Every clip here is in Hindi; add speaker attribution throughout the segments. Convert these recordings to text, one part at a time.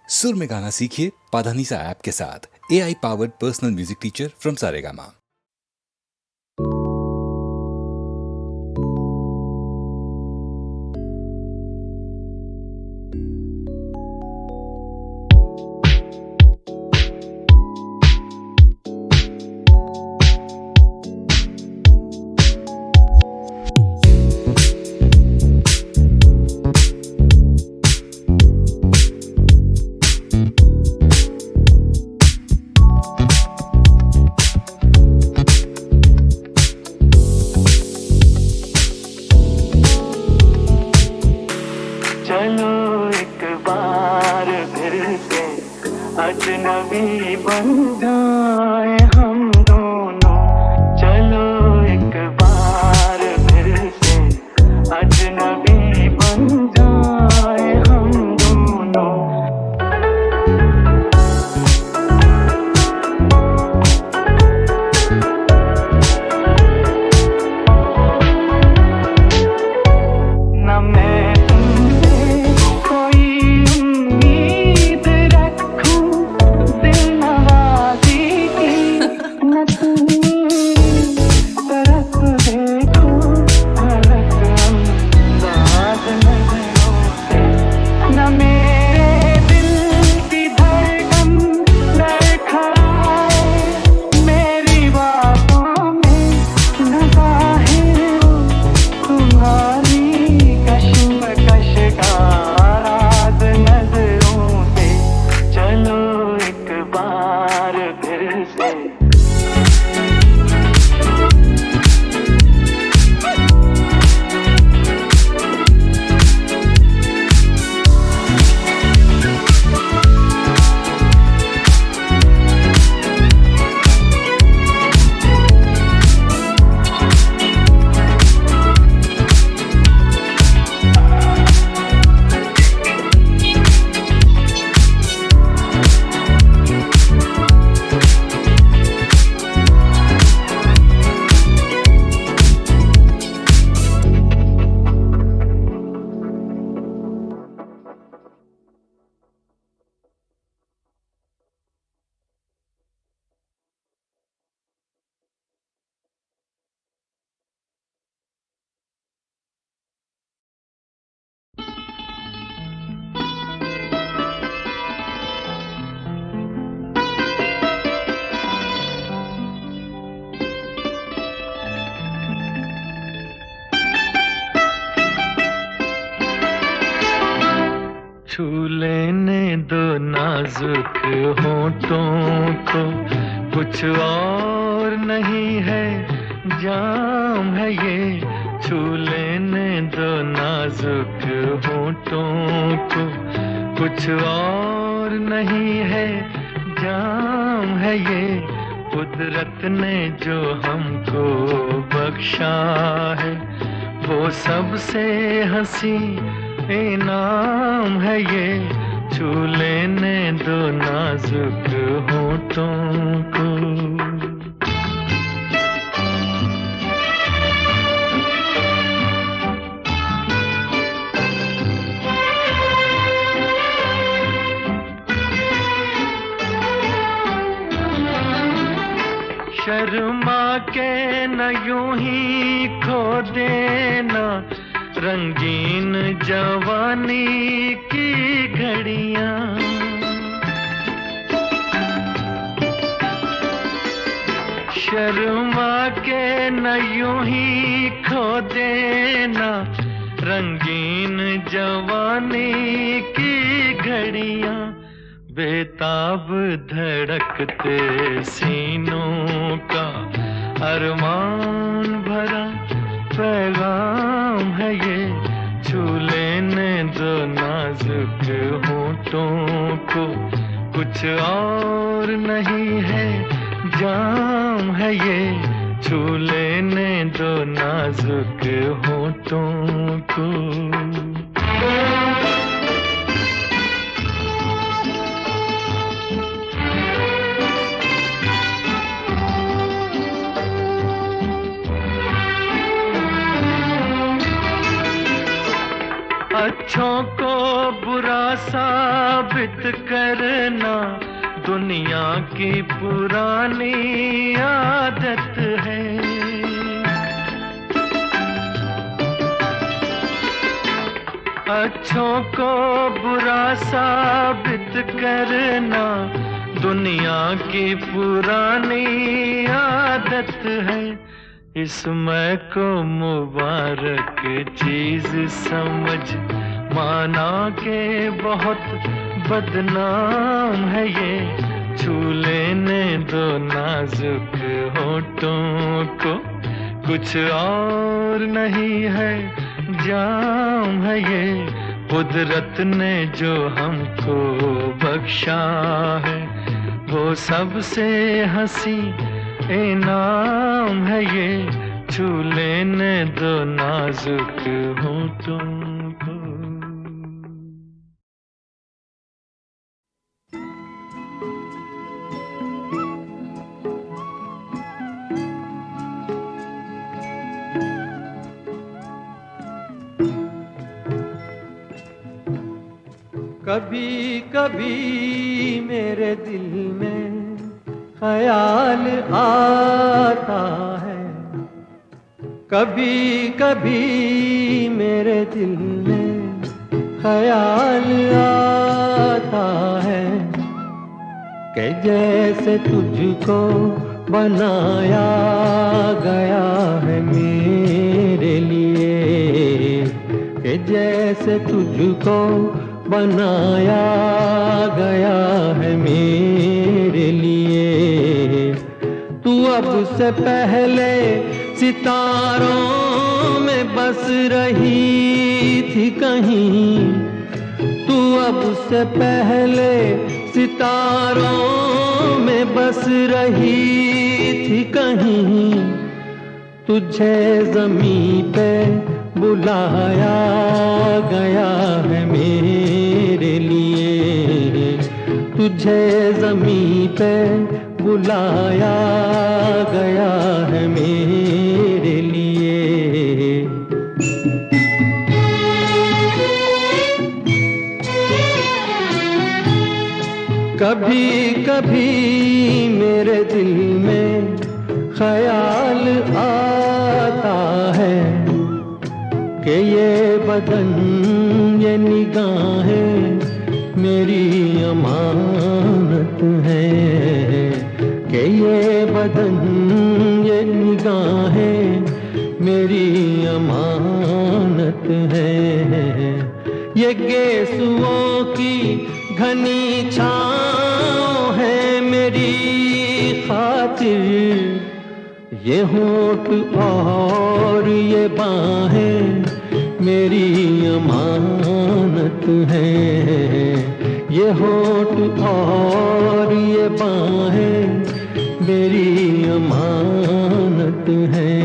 Speaker 1: सुर में गाना सीखिए पाधानीसा ऐप के साथ। AI powered personal music teacher from Saregama.
Speaker 2: चलो एक बार फिर से अजनबी बन जाए हम दोनों। चलो एक बार फिर से अजनबी बन जाए हम दोनों। न मैं छू लेने दो नाजुक होठों को, कुछ और नहीं है जाम है ये। छू लेने दो नाजुक होठों को, कुछ और नहीं है जाम है ये। कुदरत ने जो हमको बख्शा है वो सबसे हंसी इनाम है ये। छू लेने दो नाजुक होठों को। शर्मा के न यूं ही खो देना रंगीन जवानी की घड़ियां। शर्मा के न यूं ही खो देना रंगीन जवानी की घड़ियां। बेताब धड़कते सीनों का अरमान भरा पैगाम है ये। छू लेने दो नाजुक होठों को, कुछ और नहीं है जाम है ये। छू लेने दो नाजुक होठों को। अच्छों को बुरा साबित साबित करना दुनिया की पुरानी आदत है। अच्छों को बुरा साबित करना दुनिया की पुरानी आदत है। इसमें को मुबारक चीज समझ माना के बहुत बदनाम है ये। छू लेने दो नाजुक होठों को, कुछ और नहीं है जाम है ये। कुदरत ने जो हमको बख्शा है वो सबसे हंसी इनाम है ये। छू लेने दो नाजुक होठों को।
Speaker 3: कभी कभी मेरे दिल में ख्याल आता है, कभी कभी मेरे दिल में ख्याल आता है कि जैसे तुझको बनाया गया है मेरे लिए, कि जैसे तुझको बनाया गया है मेरे लिए। तू अब से पहले सितारों में बस रही थी कहीं, तू अब से पहले सितारों में बस रही थी कहीं। तुझे ज़मीं पे बुलाया गया है मेरे लिए, तुझे ज़मीं पे बुलाया गया है मेरे लिए। कभी कभी मेरे दिल में ख्याल आता है कि ये बदन ये निगाहें मेरी अमानत है, कि ये बदन ये निगाहें मेरी अमानत है। ये गेसुओं की घनी छाँव है मेरी खातिर, ये होठ और ये बाहें मेरी अमानत है। ये होठ और ये बाहें मेरी अमानत है।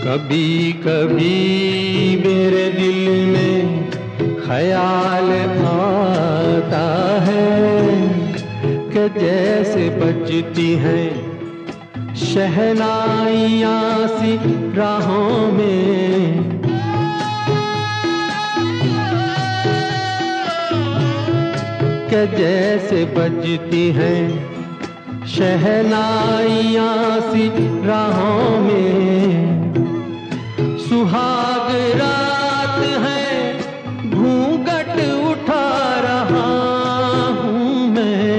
Speaker 3: कभी कभी मेरे दिल में ख्याल आता है कि जैसे बजती हैं शहनाइयाँ सी राहों में, कि जैसे बजती हैं शहनाइयाँ सी राहों में। सुहाग रात है घूंघट उठा रहा हूँ मैं,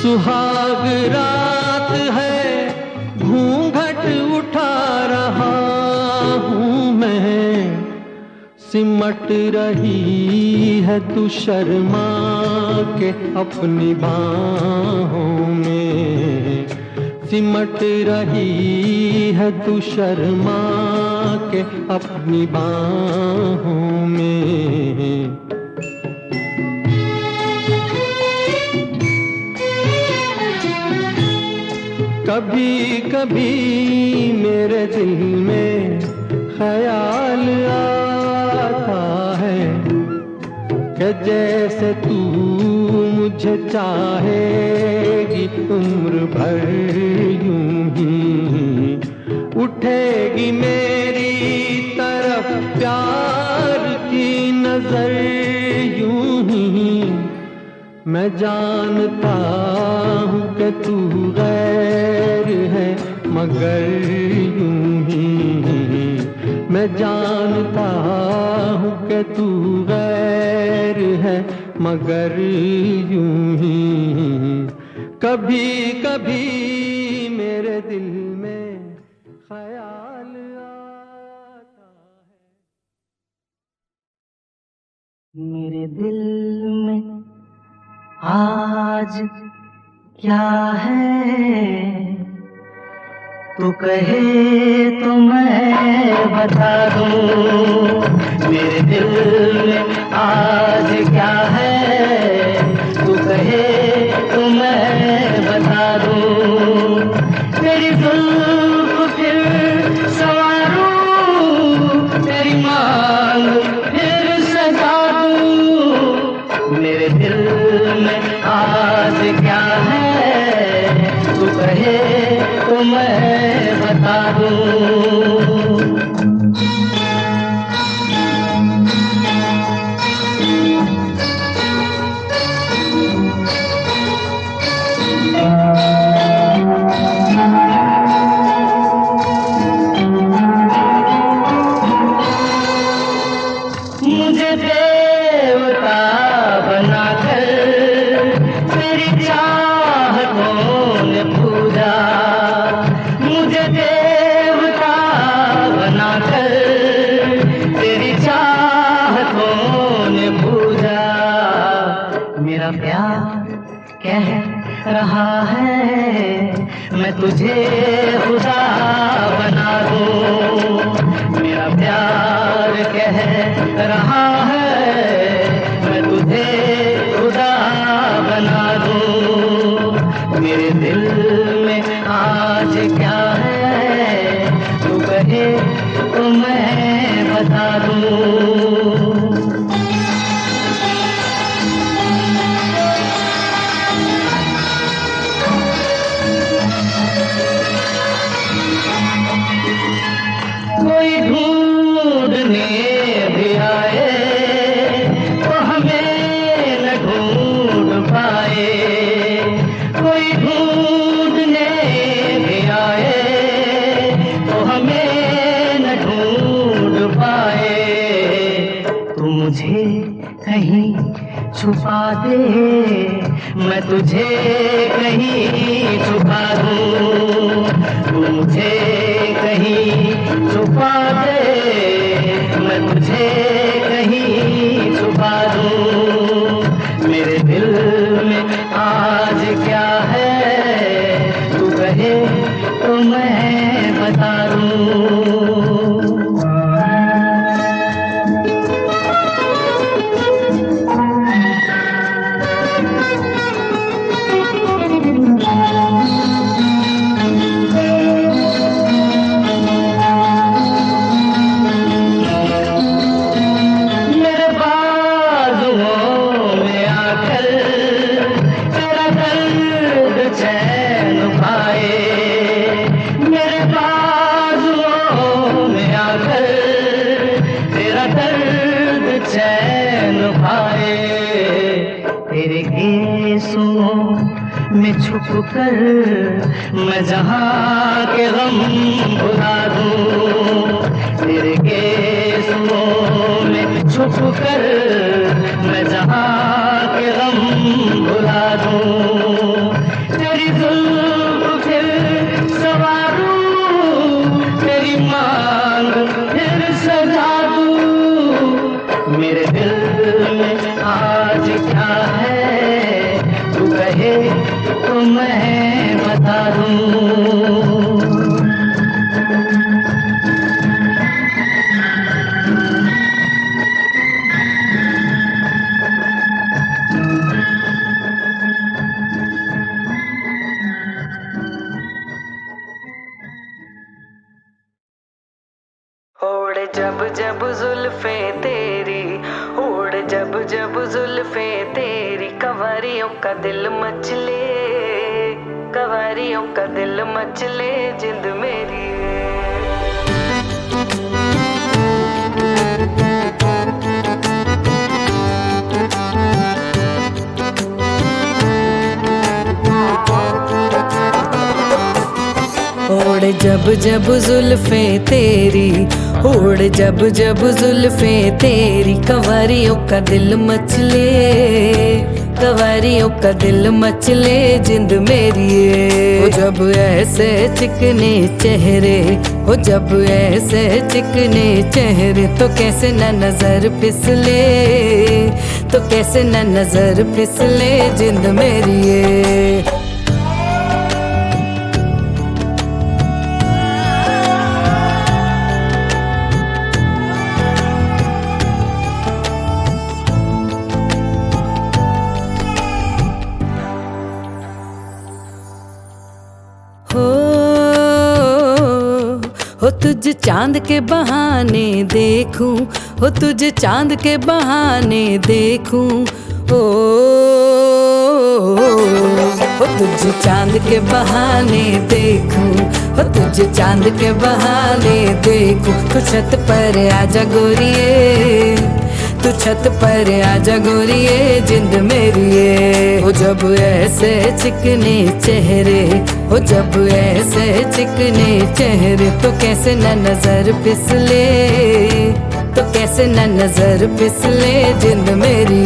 Speaker 3: सुहाग रात है घूंघट उठा रहा हूँ मैं। सिमट रही है तू शर्मा के अपनी बाहों में, सिमट रही है तू शर्मा के अपनी बाहों में। कभी कभी मेरे दिल में ख्याल आता है कि जैसे तू मुझे चाहेगी उम्र भर यूं ही उठेगी मेरी तरफ प्यार की नजर यूं ही। मैं जानता हूँ कि तू गैर है मगर यूं ही। मैं जानता हूँ कि तू गैर है मगर यूं ही। कभी कभी मेरे दिल में ख्याल आता है।
Speaker 4: मेरे दिल में आज क्या है, तू कहे तो मैं बता दूं। मेरे दिल में आज क्या है, तू कहे तो मैं बता दूं। तेरी जुल्फ फिर संवारूं, तेरी मांग फिर सजा दूं। मेरे दिल में आज क्या है, तू कहे तो मैं बता दूं। मुझे देवता बनाकर तेरी चाहतों ने पूजा। मुझे देवता बनाकर तेरी चाहतों ने पूजा। मेरा प्यार कह रहा है मैं तुझे खुदा बना दूं। मेरा प्यार कह रहा है मैं तुझे खुदा बना दूं। मेरे दिल में आज क्या है, तू कहे तो मैं बता दूं। कोई ढूंढने भी आए तो हमें न ढूंढ पाए। कोई ढूंढने भी आए तो हमें न ढूंढ पाए। तू मुझे कहीं छुपा दे, मैं तुझे कहीं छुपा दूं। तू मुझे कहीं छुपा दे, मैं तुझे कहीं छुपा दूं। मेरे दिल में आज क्या है, तू कहे तो मैं बता दूं। तेरे केसों में छुप कर मैं जहाँ के गम भुला दूं। तेरे केसों में छुप कर मैं जहाँ के गम भुला दूं। तेरी जुल्फ फिर संवारूं, तेरी मांग फिर सजा दूं। मेरे दिल में आज क्या है, तू कहे तो मैं बता दूं।
Speaker 5: ओढ़ जब जब जुल्फे तेरी, ओढ़ जब जब का दिल मचले, कवारियों का दिल मचले जिंद मेरी। ओढ़ जब जब जुल्फे तेरी, ओढ़ जब जब जुल्फे तेरी, कवारियों का दिल मचले, कवारियों का दिल मचले जिंद मेरी। हो जब ऐसे चिकने चेहरे, हो जब ऐसे चिकने चेहरे, तो कैसे न नजर फिसले, तो कैसे न नजर फिसले जिंद मेरी। हो तुझे चांद के बहाने देखूं, हो तुझे चांद के बहाने देखूं, हो तुझे चांद के बहाने देखूं, हो तुझे चांद के बहाने देखूं। तू छत पर आजा गोरिये, तू छत पर आजा गोरिये जिंद मेरी। हो जब ऐसे चिकने चेहरे, हो जब ऐसे चिकने चेहरे, तो कैसे न नजर फिसले, तो कैसे न नजर फिसले जिंद मेरी।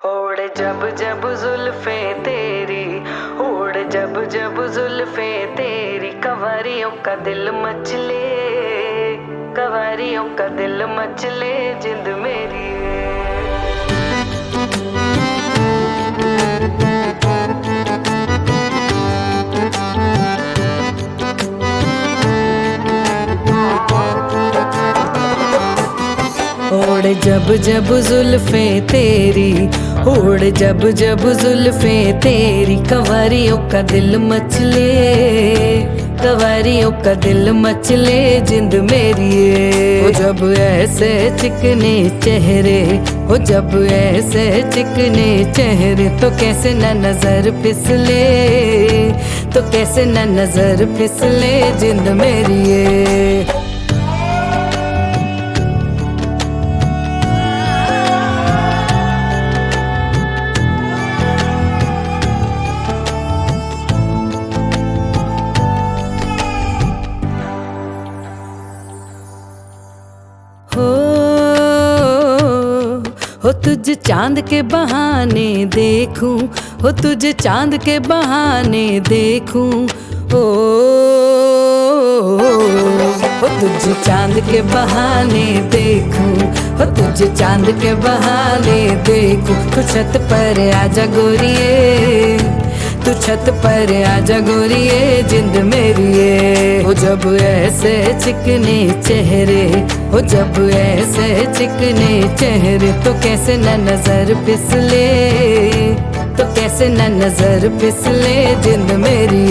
Speaker 5: ओढ़ जब जब जुल्फे तेरी, ओढ़ जब जब जुल्फे तेरी, कवारियों का दिल मचले, कवारियों का दिल मचले जिंद मेरी। ओढ़ जब जब जुल्फे तेरी, ओढ़ जब जब जुल्फे तेरी, कवारियों का दिल मचले, कवारियों का दिल मचले जिंद मेरी। हो जब ऐसे चिकने चेहरे, हो जब ऐसे चिकने चेहरे, तो कैसे न नजर फिसले, तो कैसे न नजर फिसले जिंद मेरी। हो तुझे चांद के बहाने देखूं, हो तुझे चांद के बहाने देखूं, हो तुझे चांद के बहाने देखूं, हो तुझे चांद के बहाने देखूं। तू छत पर आजा गोरिये, तू छत पर आजा गोरिये जिंद मेरी। हो जब ऐसे चिकने चेहरे, हो जब ऐसे चिकने चेहरे, तो कैसे न नजर फिसले, तो कैसे न नजर फिसले जिंद मेरी।